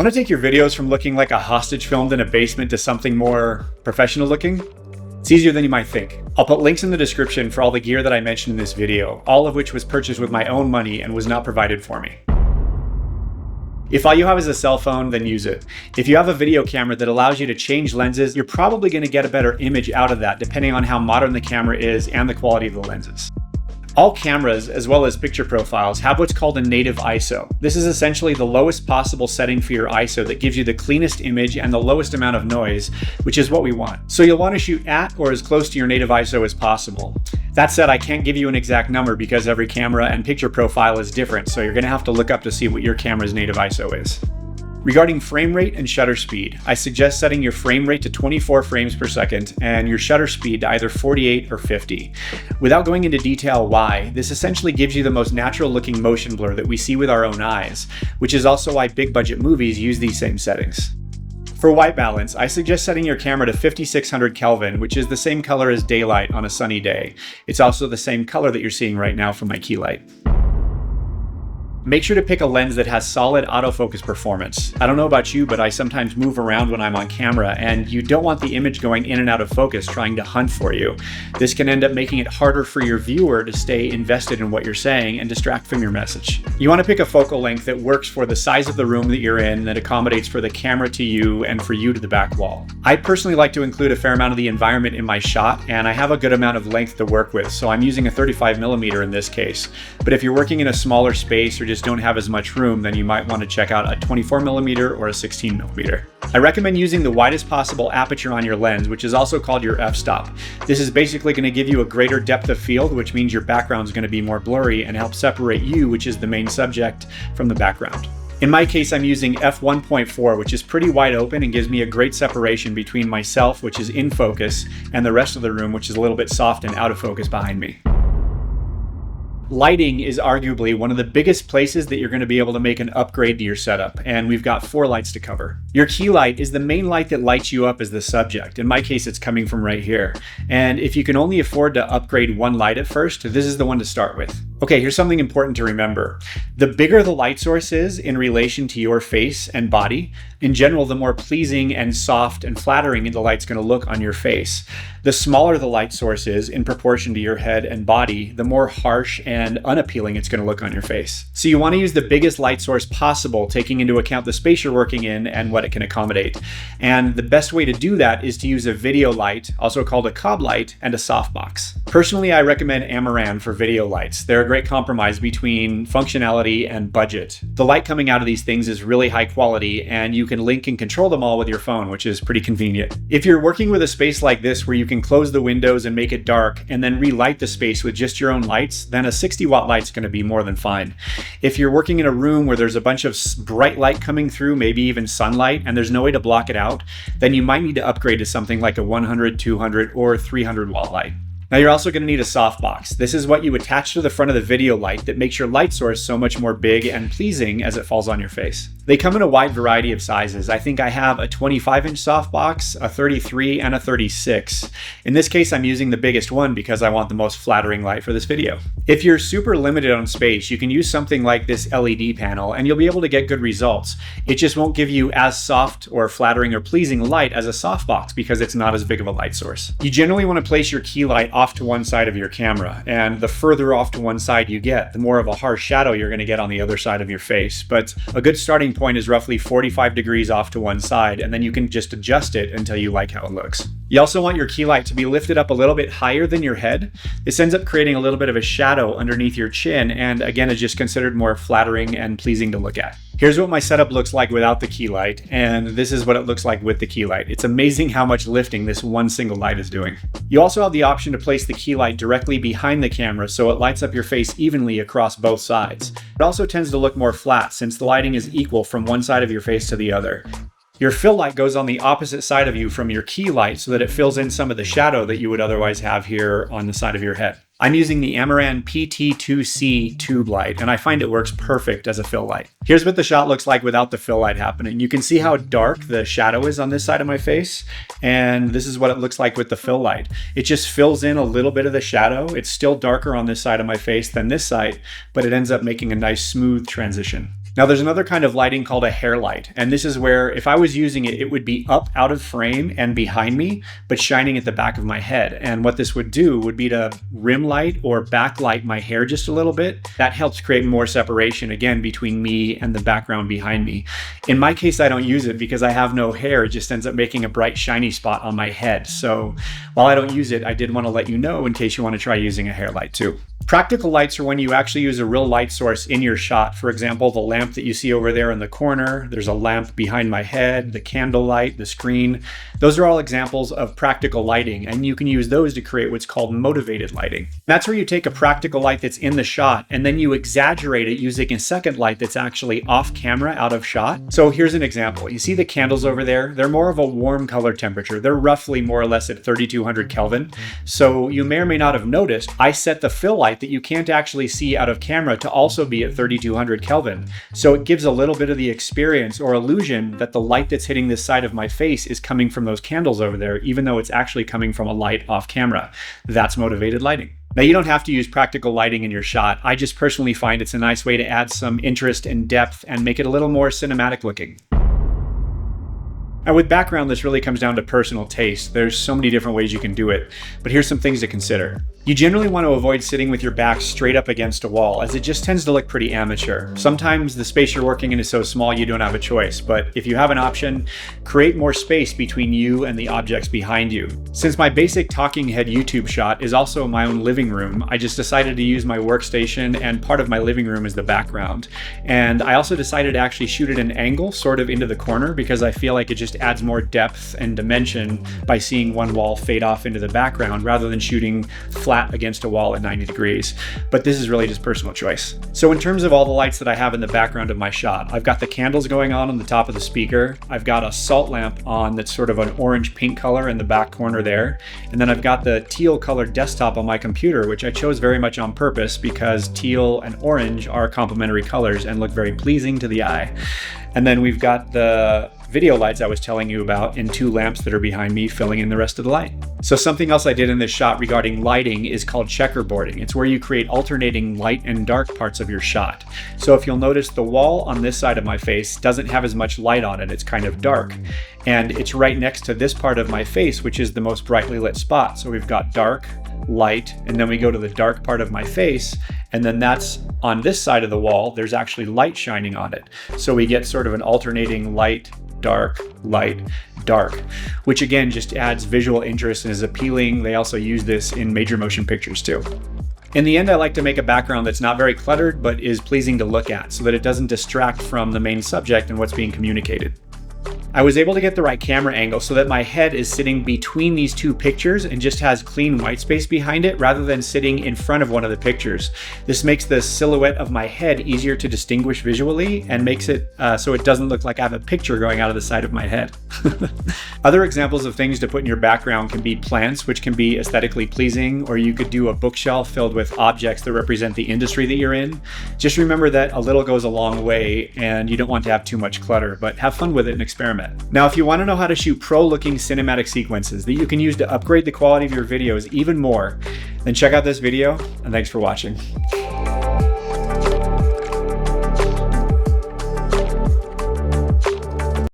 Want to take your videos from looking like a hostage filmed in a basement to something more professional looking? It's easier than you might think. I'll put links in the description for all the gear that I mentioned in this video, all of which was purchased with my own money and was not provided for me. If all you have is a cell phone, then use it. If you have a video camera that allows you to change lenses, you're probably going to get a better image out of that depending on how modern the camera is and the quality of the lenses. All cameras, as well as picture profiles, have what's called a native ISO. This is essentially the lowest possible setting for your ISO that gives you the cleanest image and the lowest amount of noise, which is what we want. So you'll want to shoot at or as close to your native ISO as possible. That said, I can't give you an exact number because every camera and picture profile is different, so you're going to have to look up to see what your camera's native ISO is. Regarding frame rate and shutter speed, I suggest setting your frame rate to 24 frames per second and your shutter speed to either 48 or 50. Without going into detail why, this essentially gives you the most natural looking motion blur that we see with our own eyes, which is also why big budget movies use these same settings. For white balance, I suggest setting your camera to 5600 Kelvin, which is the same color as daylight on a sunny day. It's also the same color that you're seeing right now from my key light. Make sure to pick a lens that has solid autofocus performance. I don't know about you, but I sometimes move around when I'm on camera, and you don't want the image going in and out of focus trying to hunt for you. This can end up making it harder for your viewer to stay invested in what you're saying and distract from your message. You want to pick a focal length that works for the size of the room that you're in, that accommodates for the camera to you and for you to the back wall. I personally like to include a fair amount of the environment in my shot, and I have a good amount of length to work with, so I'm using a 35mm in this case. But if you're working in a smaller space or just don't have as much room, then you might want to check out a 24mm or a 16mm. I recommend using the widest possible aperture on your lens, which is also called your f-stop. This is basically going to give you a greater depth of field, which means your background is going to be more blurry and help separate you, which is the main subject, from the background. In my case, I'm using f1.4, which is pretty wide open and gives me a great separation between myself, which is in focus, and the rest of the room, which is a little bit soft and out of focus behind me. Lighting is arguably one of the biggest places that you're going to be able to make an upgrade to your setup, and we've got 4 lights to cover. Your key light is the main light that lights you up as the subject. In my case, it's coming from right here. And if you can only afford to upgrade one light at first, this is the one to start with. Okay, here's something important to remember. The bigger the light source is in relation to your face and body, in general, the more pleasing and soft and flattering the light's going to look on your face. The smaller the light source is in proportion to your head and body, the more harsh and unappealing it's going to look on your face. So you want to use the biggest light source possible, taking into account the space you're working in and what it can accommodate. And the best way to do that is to use a video light, also called a cob light, and a softbox. Personally, I recommend Amaran for video lights. They're a great compromise between functionality and budget. The light coming out of these things is really high quality, and you can link and control them all with your phone, which is pretty convenient. If you're working with a space like this where you can close the windows and make it dark and then relight the space with just your own lights, then a 60-watt light's going to be more than fine. If you're working in a room where there's a bunch of bright light coming through, maybe even sunlight, and there's no way to block it out, then you might need to upgrade to something like a 100, 200, or 300-watt light. Now you're also going to need a softbox. This is what you attach to the front of the video light that makes your light source so much more big and pleasing as it falls on your face. They come in a wide variety of sizes. I think I have a 25-inch softbox, a 33, and a 36. In this case, I'm using the biggest one because I want the most flattering light for this video. If you're super limited on space, you can use something like this LED panel and you'll be able to get good results. It just won't give you as soft or flattering or pleasing light as a softbox because it's not as big of a light source. You generally want to place your key light off to one side of your camera, and the further off to one side you get, the more of a harsh shadow you're going to get on the other side of your face. But a good starting point is roughly 45 degrees off to one side, and then you can just adjust it until you like how it looks. You also want your key light to be lifted up a little bit higher than your head. This ends up creating a little bit of a shadow underneath your chin, and again is just considered more flattering and pleasing to look at. Here's what my setup looks like without the key light, and this is what it looks like with the key light. It's amazing how much lifting this one single light is doing. You also have the option to place the key light directly behind the camera so it lights up your face evenly across both sides. It also tends to look more flat since the lighting is equal from one side of your face to the other. Your fill light goes on the opposite side of you from your key light so that it fills in some of the shadow that you would otherwise have here on the side of your head. I'm using the Amaran PT2C tube light, and I find it works perfect as a fill light. Here's what the shot looks like without the fill light happening. You can see how dark the shadow is on this side of my face, and this is what it looks like with the fill light. It just fills in a little bit of the shadow. It's still darker on this side of my face than this side, but it ends up making a nice smooth transition. Now there's another kind of lighting called a hair light, and this is where if I was using it, it would be up out of frame and behind me, but shining at the back of my head. And what this would do would be to rim light or backlight my hair just a little bit. That helps create more separation, again, between me and the background behind me. In my case, I don't use it because I have no hair. It just ends up making a bright, shiny spot on my head. So while I don't use it, I did want to let you know in case you want to try using a hair light too. Practical lights are when you actually use a real light source in your shot. For example, the lamp that you see over there in the corner, there's a lamp behind my head, the candle light, the screen. Those are all examples of practical lighting, and you can use those to create what's called motivated lighting. That's where you take a practical light that's in the shot and then you exaggerate it using a second light that's actually off camera, out of shot. So here's an example. You see the candles over there? They're more of a warm color temperature. They're roughly more or less at 3200 Kelvin. So you may or may not have noticed, I set the fill light that you can't actually see out of camera to also be at 3200 Kelvin. So it gives a little bit of the experience or illusion that the light that's hitting this side of my face is coming from those candles over there, even though it's actually coming from a light off camera. That's motivated lighting. Now, you don't have to use practical lighting in your shot. I just personally find it's a nice way to add some interest and depth and make it a little more cinematic looking. And with background, this really comes down to personal taste. There's so many different ways you can do it, but here's some things to consider. You generally want to avoid sitting with your back straight up against a wall, as it just tends to look pretty amateur. Sometimes the space you're working in is so small you don't have a choice, but if you have an option, create more space between you and the objects behind you. Since my basic talking head YouTube shot is also my own living room, I just decided to use my workstation and part of my living room as the background. And I also decided to actually shoot at an angle, sort of into the corner, because I feel like it just adds more depth and dimension by seeing one wall fade off into the background rather than shooting flat against a wall at 90 degrees. But this is really just personal choice. So in terms of all the lights that I have in the background of my shot, I've got the candles going on the top of the speaker. I've got a salt lamp on that's sort of an orange pink color in the back corner there. And then I've got the teal colored desktop on my computer, which I chose very much on purpose because teal and orange are complementary colors and look very pleasing to the eye. And then we've got the video lights I was telling you about and two lamps that are behind me filling in the rest of the light. So something else I did in this shot regarding lighting is called checkerboarding. It's where you create alternating light and dark parts of your shot. So if you'll notice, the wall on this side of my face doesn't have as much light on it. It's kind of dark. And it's right next to this part of my face, which is the most brightly lit spot. So we've got dark, light, and then we go to the dark part of my face, and then that's on this side of the wall, there's actually light shining on it. So we get sort of an alternating light, dark, which again just adds visual interest and is appealing. They also use this in major motion pictures too. In the end, I like to make a background that's not very cluttered, but is pleasing to look at so that it doesn't distract from the main subject and what's being communicated. I was able to get the right camera angle so that my head is sitting between these two pictures and just has clean white space behind it rather than sitting in front of one of the pictures. This makes the silhouette of my head easier to distinguish visually and makes it so it doesn't look like I have a picture going out of the side of my head. Other examples of things to put in your background can be plants, which can be aesthetically pleasing, or you could do a bookshelf filled with objects that represent the industry that you're in. Just remember that a little goes a long way and you don't want to have too much clutter, but have fun with it and experiment. Now, if you want to know how to shoot pro-looking cinematic sequences that you can use to upgrade the quality of your videos even more, then check out this video, and thanks for watching.